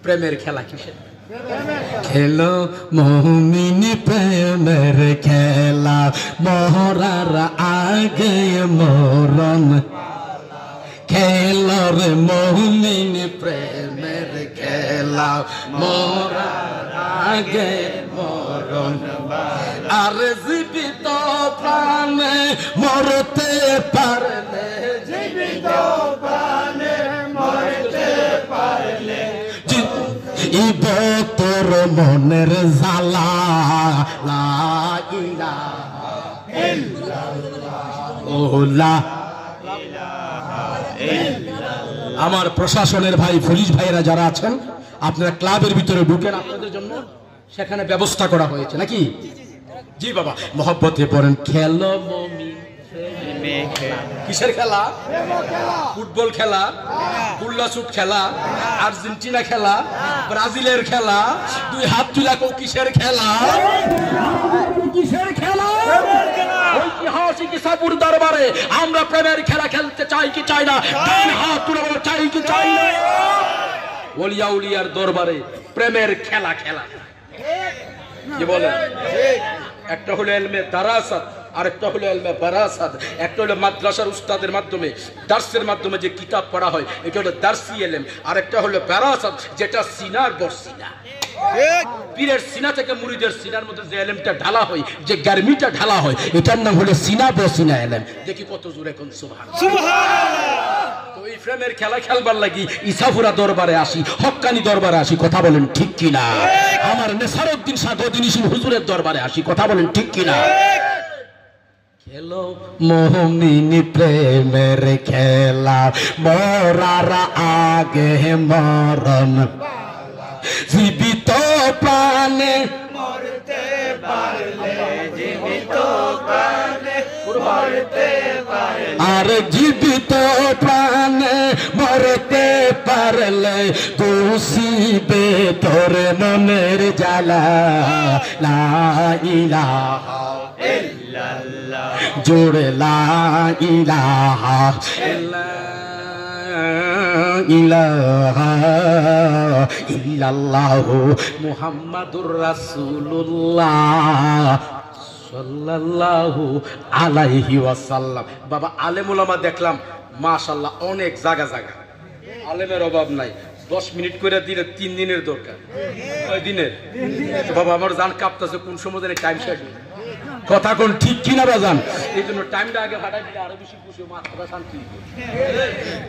প্রেমের খেলা কিসের খেলো মুমিন প্রেমের খেলা মরার আগে মরণ খেলো রে মুমিন প্রেমের খেলা মরার আগে মরণ আর জীবিত প্রাণে মরতে পারলে জীবিত প্রাণে মরতে পারলে তোর মনের জ্বালা লা ইলাহা ইল্লাল্লাহ। আমার প্রশাসনের ভাই পুলিশ ভাইরা যারা আছেন আপনারা ক্লাবের ভিতরে ঢুকেন, আপনাদের জন্য সেখানে ব্যবস্থা করা হয়েছে নাকি? জি বাবা, মহব্বতে পড়েন খেলো মুমিন। কিসের খেলা? ফুটবল খেলা, কুল্লা শুট খেলা, আর্জেন্টিনা খেলা, ব্রাজিলের খেলা, দুই হাত তুলা কো কিসের খেলা? কিসের খেলা? ঐতিহাসিক সাপুর দরবারে আমরা প্রেমের খেলা খেলতে চাই কি চাই না? হাত তুলে বলো চাই কি চাই না? ওলিয়া উলিয়ার দরবারে প্রেমের খেলা খেলা কি বলেন? একটা হলো ইলমে দারাসাত, আরেকটা হলো ইলমে বারাসাত। একটা হলো মাদ্রাসার উস্তাদের মাধ্যমে দার্সের মাধ্যমে যে কিতাব পড়া হয় এটা হলো দার্সি ইলম, আরেকটা হলো বারাসাত যেটা সিনার বরসিনা, পীরের সিনা থেকে মুরিদের সিনার মধ্যে যে ইলমটা ঢালা হয়, যে গার্মিটা ঢালা হয়, এটার নাম হলো সিনা বরসিনা ইলম। দেখি কত জোরে কোন সুবহানাল্লাহ সুবহানাল্লাহ। তো এই প্রেমের খেলা খেলবার লাগি ইসাফুরা দরবারে আসি, হক্কানি দরবারে আসি, কথা বলেন ঠিক কিনা? আমার নেসারউদ্দিন সাদউদ্দিন হুজুরের দরবারে আসি, কথা বলেন ঠিক কিনা? খেলো মুমিন প্রেমের খেলা মরার আগে মরণ জীবিত প্রাণে মরতে পারলে জীবিত প্রাণে মরতে পারলে আর জীবিত প্রাণে মরতে পারলে বুঝিবে তোর মনের জ্বালা লা ইলাহা ইল্লাল্লাহ জোরে লা ইলাহা ইলাহা ইল্লাল্লাহু মুহাম্মাদুর রাসূলুল্লাহ সাল্লাল্লাহু আলাইহি ওয়াসাল্লাম। বাবা আলেম ওলামা দেখলাম মাশাআল্লাহ অনেক জায়গা জায়গা, আলেমের অভাব নাই। 10 মিনিট করে দিলে 3 দিনের দরকার। কয় দিনের? বাবা আমার জান কাঁপতেছে, কোন সময় জানি টাইম শেষ হয়। কথা কোন ঠিক কিনা বাজান? এই জন্য টাইমটা আগে হাঁটাই দিলে আরো বেশি খুশি মাথা শান্তি।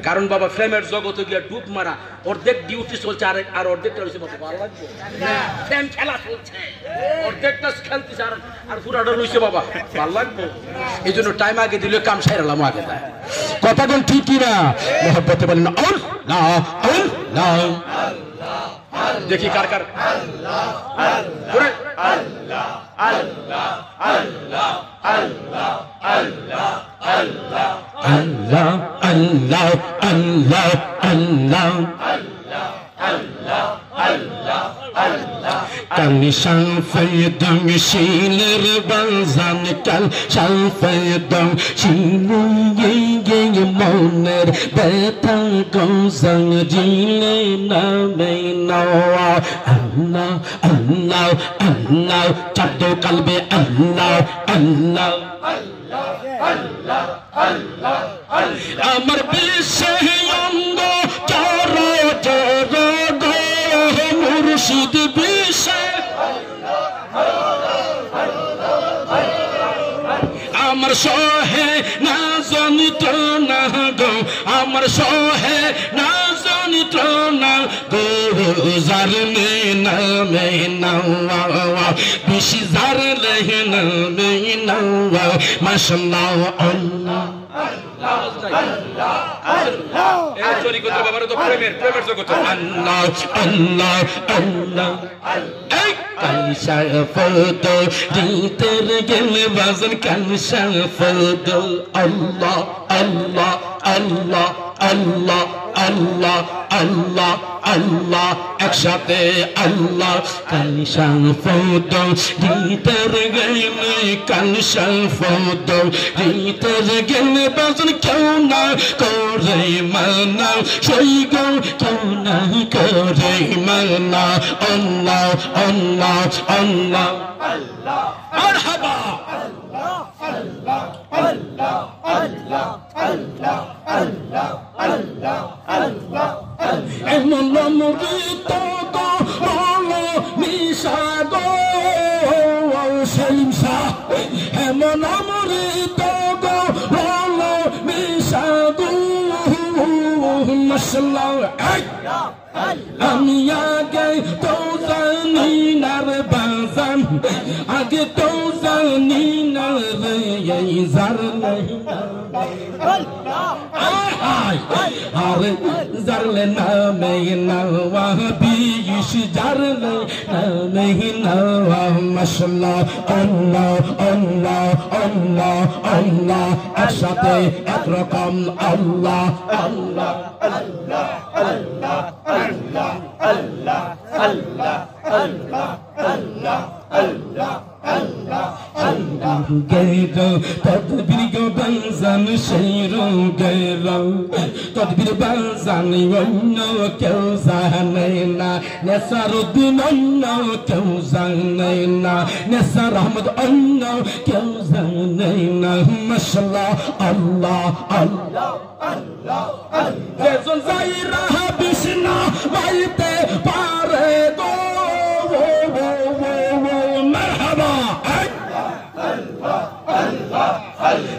কারণ বাবা ফ্রেমের জগতে গিয়ে ডুব মারা, অর্ধেক ডিউটি চলছে আর অর্ধেকটা রয়েছে বাবা ভালো লাগবে না। ফ্রেম খেলা চলছে, অর্ধেকটা খেলতেছে আর পুরাটা রয়েছে বাবা ভালো লাগবে। এই জন্য টাইম আগে দিলে কাম সাইরালাম আগে দেয়। কথা কোন ঠিক কিনা? মহব্বতে বলেন আল্লাহ আল্লাহ আল্লাহ। দেখি কার কার আল্লাহ আল্লাহ আল্লাহ আল্লাহ আল্লাহ আল্লাহ আল্লাহ আল্লাহ আল্লাহ আল্লাহ আল্লাহ আল্লাহ আল্লাহ আল্লাহ আল্লাহ কাল শাফায়েদং শিলের বাজান কাল শাফায়েদং শিলে মনের ব্যথা গৌজাং জিলে নামে নওয়া আল্লাহ আল্লাহ আল্লাহ চাঁদ কালবে আল্লাহ আল্লাহ আল্লাহ আল্লাহ আল্লাহ আল্লাহ আমার বিশ্বে অঙ্গ চর চর গো মুর্শিদ বিশ্বে আমার সহে না জানিত না গো, আমার সহে না জানিত না গো, জারলে নামে নাওয়া বেশি জারলে নামে নাওয়া মাশাআল্লাহ আল্লাহ আল্লাহ আল্লাহ আল্লাহ। এই চরি কত বাবার তো প্রেমের জগৎ আল্লাহ আল্লাহ আল্লাহ আল্লাহ। কালসা ফদ দিতের গেলে বাজন কালসা ফদ আল্লাহ আল্লাহ আল্লাহ আল্লাহ আল্লাহ আল্লাহ আল্লাহ একসাথে আল্লাহ কালিশান ফদ গীতের গেলে কালিশান ফদ গীতের গেলে বাজন কেউ না করে মানা সৈগ কেউ না করে মানা আল্লাহ আল্লাহ আল্লাহ আল্লাহ মারহাবা আল্লাহ আল্লাহ আল্লাহ আল্লাহ আল্লাহ আল্লাহ আল্লাহ আল্লাহ এমন মুরিদ গো হলো নিশাদ সেলিম শাহ এমন মুরিদ গো হলো নিশাদ মাশাআল্লাহ আমি আগে তো জানি না রে বাজান আগে তো জানি না রে এই জার নাই আরে জারলে না মেঘনা ওয়াহাবিশ জারলে না মেঘনা মাশাআল্লাহ আল্লাহ আল্লাহ আল্লাহ আল্লাহ একসাথে একরকম আল্লাহ আল্লাহ আল্লাহ আল্লাহ আল্লাহ আল্লাহ আল্লাহ আল্লাহ আল্লাহ আল্লাহ আল্লাহ আল্লাহ গেরো তদবির গো বাজান শেরো গেরো তদবির বাজান অন্য কেউ জানে না নেসারুদ্দিন অন্য কেউ জানে না নেসার আহমদ অন্য কেউ জানে না মাশাআল্লাহ আল্লাহ আল্লাহ আল্লাহ যেজন যাইরা বিষ্ণু বাইতে পারে গো মারহাবা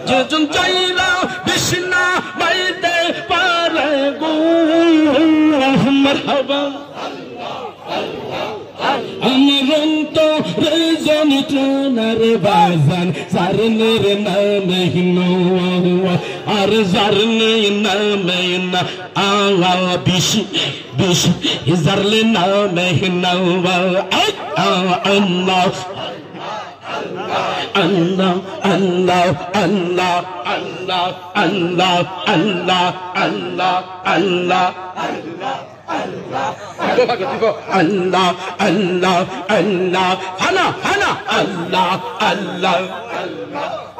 যেজন যাইরা বিষ্ণু বাইতে পারে গো মারহাবা আমরন্ত রেজন ট্রনার বাজান জারনের নামে হিনো আর জারনের নামে না আলা বিশ বিশ জারলে নামে হিনো আল্লাহ Allah Allah Allah Allah Allah Allah Allah Allah Allah Allah Allah Allah Allah Hana Hana Allah Allah Allah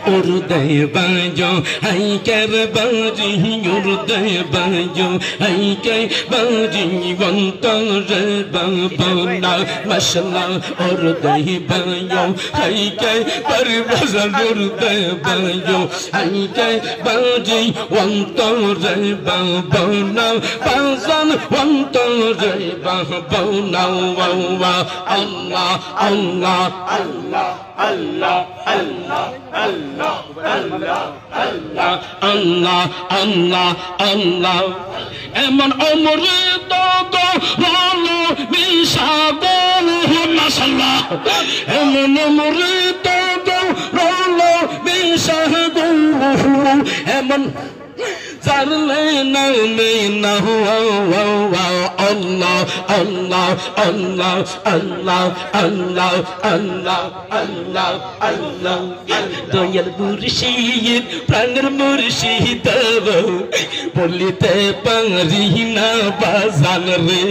Urde bajo hai kar baji urde bajo hai kai baji vantar babana mashallah urde bajo hai kai parvazan urde bajo hai kai baji vantar babana bazan vantar babana wa Allah Allah Allah Allah Allah Allah Allah Allah Allah Allah Allah eman omrid go holo bisabul masallah eman omrid go holo bisabul eman zarle na me na Allah Allah Allah Allah Allah Allah Allah Allah doyal murshid praner murshid bolite pari na bazan re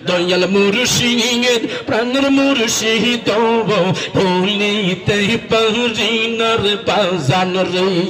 doyal murshid praner murshid bolite pari na bazan re